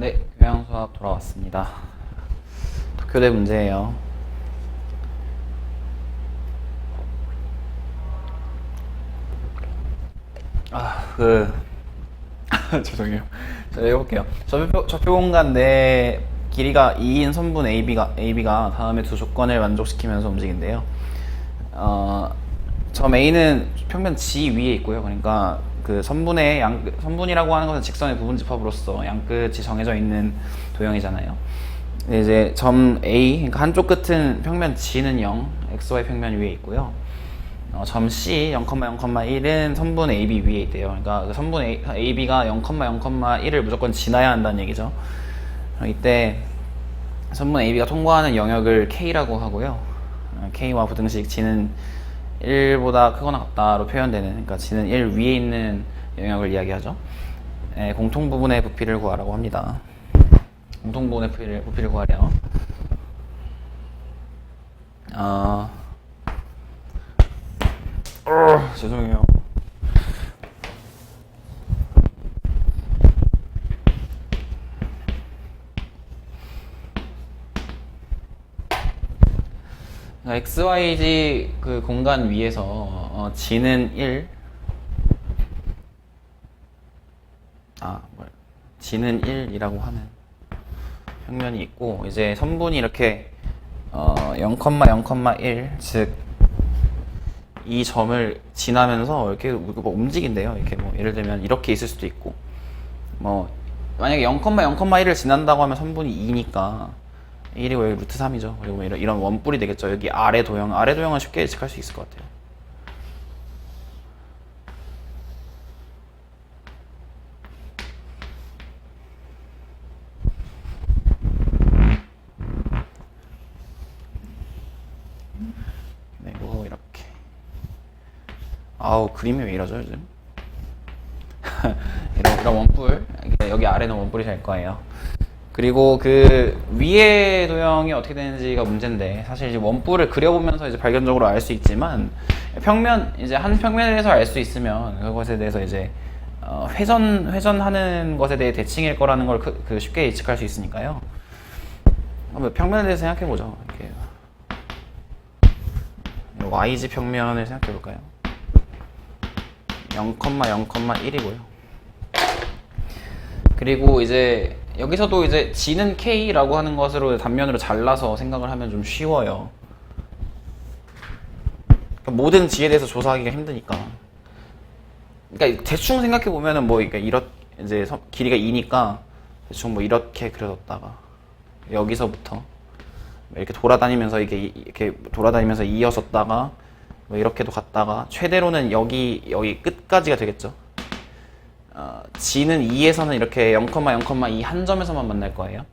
네, 교양 수업 돌아왔습니다. 도쿄대 문제예요. 아, 죄송해요. 자, 해볼게요. 좌표 공간 내 길이가 2인 선분 AB가 다음에 두 조건을 만족시키면서 움직인대요. 점 A는 평면 G 위에 있고요. 그러니까 그 선분이라고 하는 것은 직선의 부분집합으로서 양끝이 정해져 있는 도형이잖아요. 이제 점 A, 그러니까 한쪽 끝은 평면 G는 0, XY 평면 위에 있고요. 점 C 0,0,1은 선분 AB 위에 있대요. 그러니까 그 선분 AB가 0,0,1을 무조건 지나야 한다는 얘기죠. 이때 선분 AB가 통과하는 영역을 K라고 하고요. K와 부등식 G는 1보다 크거나 같다로 표현되는, 그러니까 G는 1 위에 있는 영역을 이야기하죠. 공통부분의 부피를 구하라고 합니다. 공통부분의 부피를 구하래요. 죄송해요. XYZ 그 공간 위에서 G는 1, G는 1이라고 하는 평면이 있고, 이제 선분이 이렇게 0,0,1, 즉 이 점을 지나면서 이렇게 뭐 움직인대요. 이렇게 뭐 예를 들면 이렇게 있을 수도 있고, 뭐 만약에 0,0,1을 지난다고 하면 선분이 2니까 1이고 여기 루트 3이죠. 그리고 뭐 이런 원뿔이 되겠죠. 여기 아래 도형은 쉽게 예측할 수 있을 것 같아요. 네, 뭐 이렇게. 아우, 그림이 왜 이러죠 요즘? 이런 원뿔, 여기 아래는 원뿔이 될 거예요. 그리고 그 위의 도형이 어떻게 되는지가 문제인데, 사실 이제 원뿔을 그려보면서 이제 발견적으로 알 수 있지만, 이제 한 평면에 대해서 알 수 있으면 그것에 대해서 이제 회전하는 것에 대해 대칭일 거라는 걸 쉽게 예측할 수 있으니까요. 한번 평면에 대해서 생각해 보죠. 이렇게 YG 평면을 생각해 볼까요? 0,0,1이고요. 그리고 이제 여기서도 이제 G는 K라고 하는 것으로 단면으로 잘라서 생각을 하면 좀 쉬워요. 그러니까 모든 G에 대해서 조사하기가 힘드니까. 그러니까 대충 생각해 보면은 뭐 그러니까 이제 길이가 2니까 대충 뭐 이렇게 그려뒀다가 여기서부터 이렇게 돌아다니면서 이렇게 돌아다니면서 이어졌다가 뭐 이렇게도 갔다가 최대로는 여기 끝까지가 되겠죠. G는 2에서는 이렇게 0,0,2 한 점에서만 만날 거예요.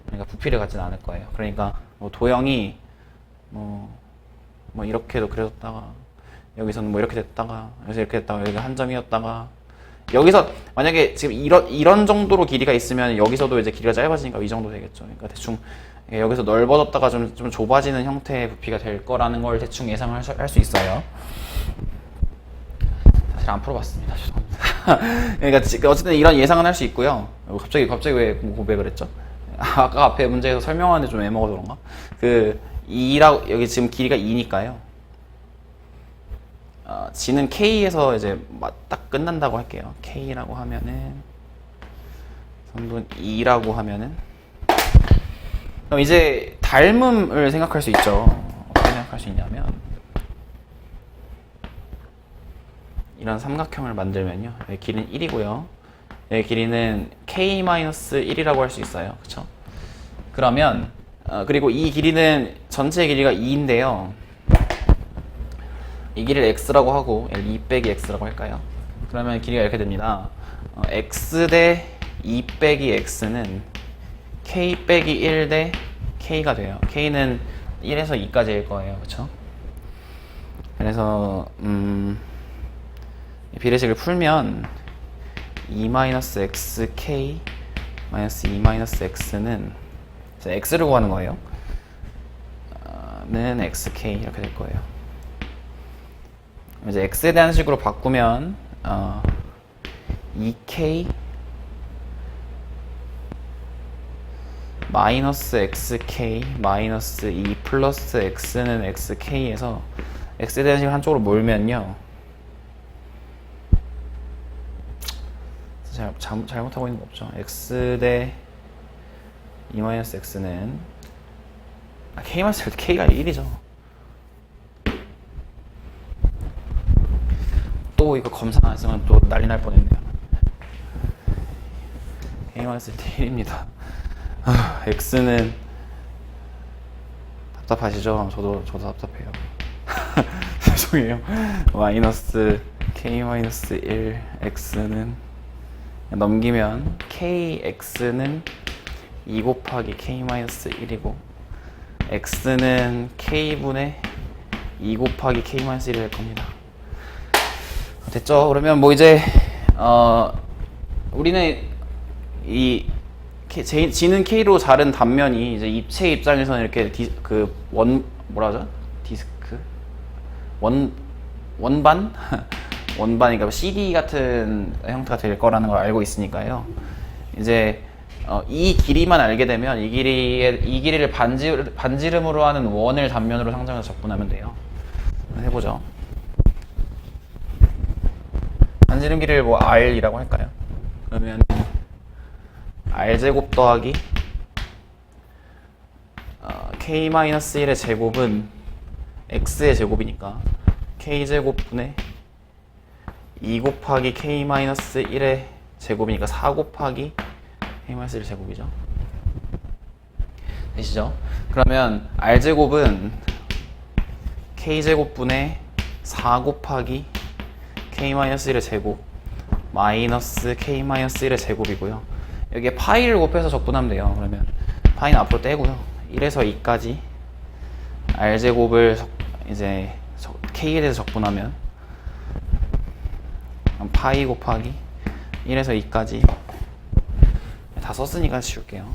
그러니까 부피를 갖지는 않을 거예요. 그러니까 뭐 도형이 뭐 이렇게도 그려졌다가 여기서는 뭐 이렇게 됐다가 여기서 이렇게 됐다가 여기가 한 점이었다가 여기서 만약에 지금 이런 정도로 길이가 있으면 여기서도 이제 길이가 짧아지니까 이 정도 되겠죠. 그러니까 대충 여기서 넓어졌다가 좀 좁아지는 형태의 부피가 될 거라는 걸 대충 예상할 수 있어요. 사실 안 풀어봤습니다. 죄송합니다. 그러니까 어쨌든 이런 예상은 할 수 있고요. 갑자기 왜 고백을 했죠? 아까 앞에 문제에서 설명하는데 좀 애먹어서 그런가? 여기 지금 길이가 2니까요. G는 K에서 이제 딱 끝난다고 할게요. K라고 하면은 선분 2라고 하면은, 그럼 이제 닮음을 생각할 수 있죠. 어떻게 생각할 수 있냐면, 이런 삼각형을 만들면요, 여기 길이는 1이고요 여기 길이는 K-1이라고 할 수 있어요. 그쵸? 그러면 그리고 이 길이는 전체 길이가 2인데요 이 길이를 x라고 하고 2 빼기 x라고 할까요? 그러면 길이가 이렇게 됩니다. x 대 2 빼기 x는 k 빼기 1 대 k가 돼요. k는 1에서 2까지일 거예요. 그쵸? 그래서 비례식을 풀면 2-xk -2-x는 x를 구하는 거예요. 는 xk 이렇게 될 거예요. 이제 x에 대한 식으로 바꾸면 2k 마이너스 xk 마이너스 2 플러스 x는 xk에서 x에 대한 식을 한쪽으로 몰면요. 잘못하고 있는 거 없죠. x 대 2 마이너스 x는 k 마이너스 k가 1이죠. 또 이거 검사 안 했으면 또 난리 날 뻔했네요. k 마이너스 1입니다. x는 답답하시죠? 저도 답답해요. 죄송해요. 마이너스 k 마이너스 1 x는 넘기면 kx는 2 곱하기 k 마이너스 1이고 x는 k분의 2 곱하기 k 마이너스 1이 될 겁니다. 됐죠? 그러면 뭐 이제 우리는 이 지는 k로 자른 단면이 이제 입체 입장에서는 이렇게 뭐라 하죠? 디스크 원반 원반이니까 CD 같은 형태가 될 거라는 걸 알고 있으니까요. 이제 이 길이만 알게 되면 이 길이를 반지름으로 하는 원을 단면으로 상정해서 적분하면 돼요. 해보죠. 반지름 길이를 뭐 r이라고 할까요? 그러면 r제곱 더하기 k-1의 제곱은 x의 제곱이니까 k제곱분의 2 곱하기 k-1의 제곱이니까 4 곱하기 k-1 제곱이죠. 되시죠? 그러면 r제곱은 k제곱분의 4 곱하기 k-1의 제곱 마이너스 k-1의 제곱이고요. 여기에 파이를 곱해서 적분하면 돼요. 그러면 파이는 앞으로 떼고요. 1에서 2까지 r제곱을 이제 k에 대해서 적분하면 파이 곱하기 1에서 2까지 다 썼으니까 지울게요.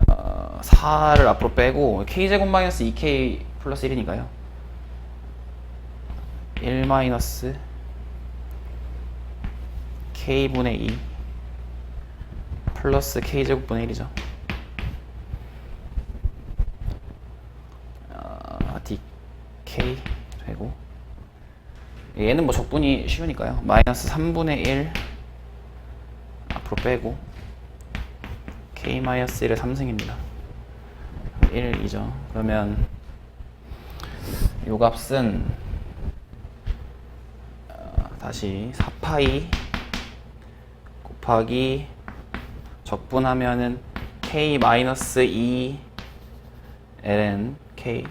4를 앞으로 빼고 k제곱 마이너스 2k 플러스 1이니까요. 1 마이너스 k분의 2 플러스 k제곱분의 1이죠. dk 되고 얘는 뭐 적분이 쉬우니까요. 마이너스 3분의 1 앞으로 빼고 k-1의 3승입니다. 1이죠. 그러면 요 값은 다시 4파이 곱하기 적분하면은 k-2 ln k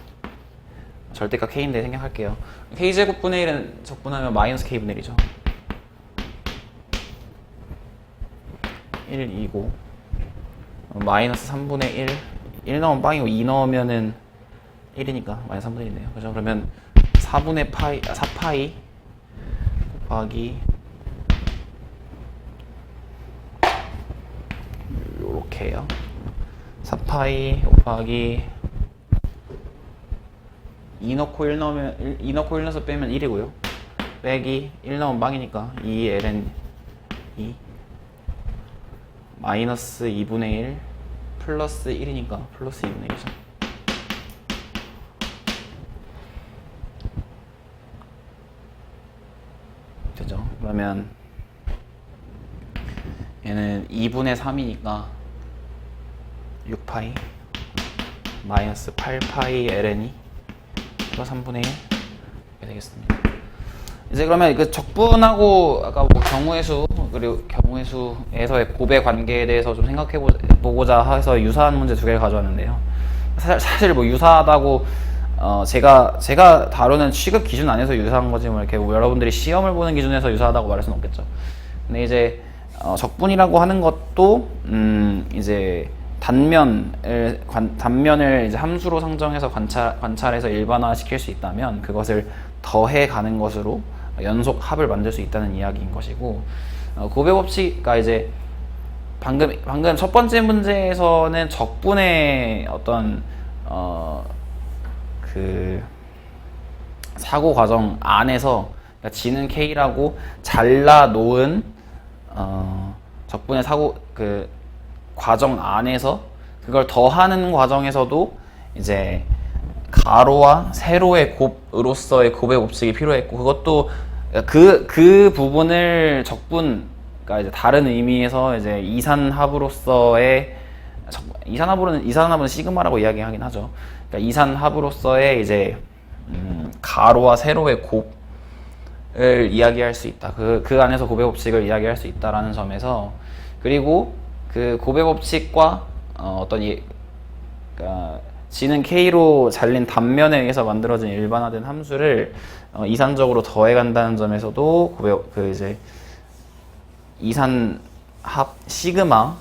절대값 k인데 생각할게요. k제곱분의 1은 적분하면 마이너스 k분의 1이죠. 1, 2고 마이너스 3분의 1 넣으면 빵이고 2 넣으면은 1이니까 마이너스 3분의 1이네요. 그죠? 그러면 4파이 곱하기 요렇게요. 4파이 곱하기 2 넣고 1 넣으면 2 넣고 1 넣어서 빼면 1이고요. 빼기 1 넣으면 빵이니까 2ln 2 마이너스 2분의 1 플러스 1이니까 플러스 2분의 1이죠. 되죠? 그러면 얘는 2분의 3이니까 6파이 마이너스 8파이 ln이 플러스 3분의 1 이렇게 되겠습니다. 이제 그러면 그 적분하고 아까 뭐 경우의 수 그리고 경우의 수에서의 곱의 관계에 대해서 좀 생각해 보고자 해서 유사한 문제 두 개를 가져왔는데요. 사실 뭐 유사하다고 제가 다루는 취급 기준 안에서 유사한 거지 뭐 이렇게 뭐 여러분들이 시험을 보는 기준에서 유사하다고 말할 수는 없겠죠. 근데 이제 적분이라고 하는 것도 이제 단면을 이제 함수로 상정해서 관찰해서 일반화 시킬 수 있다면 그것을 더해 가는 것으로 연속 합을 만들 수 있다는 이야기인 것이고, 곱의 법칙가 이제 방금 첫 번째 문제에서는 적분의 어떤 그 사고 과정 안에서 그러니까 지는 K라고 잘라 놓은 적분의 사고 그 과정 안에서 그걸 더하는 과정에서도 이제 가로와 세로의 곱으로서의 곱의 법칙이 필요했고, 그것도 그 부분을 적분, 그러니까 이제 다른 의미에서 이제 이산합으로서의 이산합은 시그마라고 이야기하긴 하죠. 그러니까 이산합으로서의 이제 가로와 세로의 곱을 이야기할 수 있다. 그 안에서 곱의 법칙을 이야기할 수 있다라는 점에서, 그리고 그 곱의 법칙과 그러니까 g는 k로 잘린 단면에 의해서 만들어진 일반화된 함수를 이산적으로 더해간다는 점에서도 이제 이산합 시그마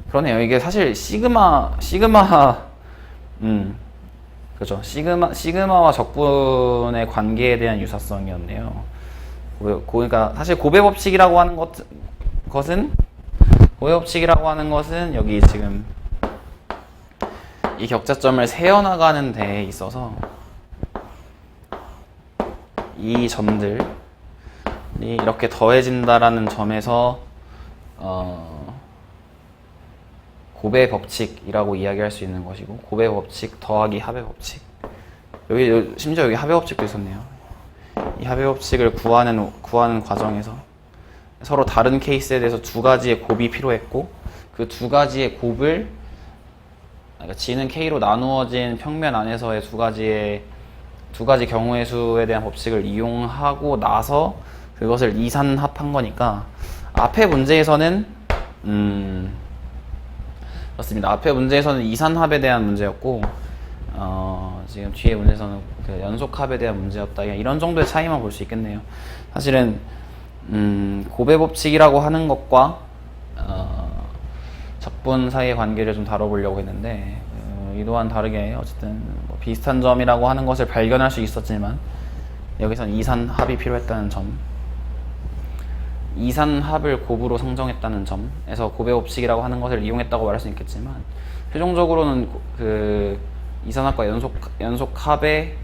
그러네요. 이게 사실 그렇죠. 시그마와 적분의 관계에 대한 유사성이었네요. 그러니까 사실 곱의 법칙이라고 하는 것은 여기 지금 이 격자점을 세어나가는 데에 있어서 이 점들이 이렇게 더해진다라는 점에서 곱의 법칙이라고 이야기할 수 있는 것이고, 곱의 법칙 더하기 합의 법칙, 심지어 여기 합의 법칙도 있었네요. 이 합의 법칙을 구하는 과정에서 서로 다른 케이스에 대해서 두 가지의 곱이 필요했고, 그 두 가지의 곱을, 그러니까 g는 k로 나누어진 평면 안에서의 두 가지 경우의 수에 대한 법칙을 이용하고 나서 그것을 이산합한 거니까, 앞의 문제에서는 그렇습니다. 앞의 문제에서는 이산합에 대한 문제였고, 지금 뒤에 문제에서는 그 연속합에 대한 문제였다. 이런 정도의 차이만 볼 수 있겠네요. 사실은 곱의 법칙이라고 하는 것과 적분 사이의 관계를 좀 다뤄보려고 했는데, 이 또한 다르게 어쨌든 뭐 비슷한 점이라고 하는 것을 발견할 수 있었지만, 여기선 이산합이 필요했다는 점, 이산합을 곱으로 상정했다는 점에서 곱의 법칙이라고 하는 것을 이용했다고 말할 수 있겠지만, 최종적으로는 그 이산합과 연속합의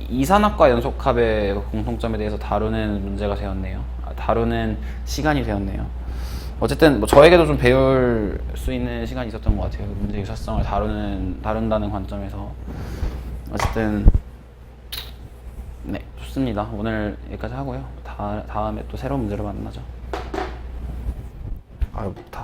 이산합과 연속합의 공통점에 대해서 다루는 문제가 되었네요. 다루는 시간이 되었네요. 어쨌든 뭐 저에게도 좀 배울 수 있는 시간이 있었던 것 같아요. 문제 유사성을 다룬다는 관점에서. 어쨌든 네, 좋습니다. 오늘 여기까지 하고요. 다음에 또 새로운 문제로 만나죠. 아유, 못하.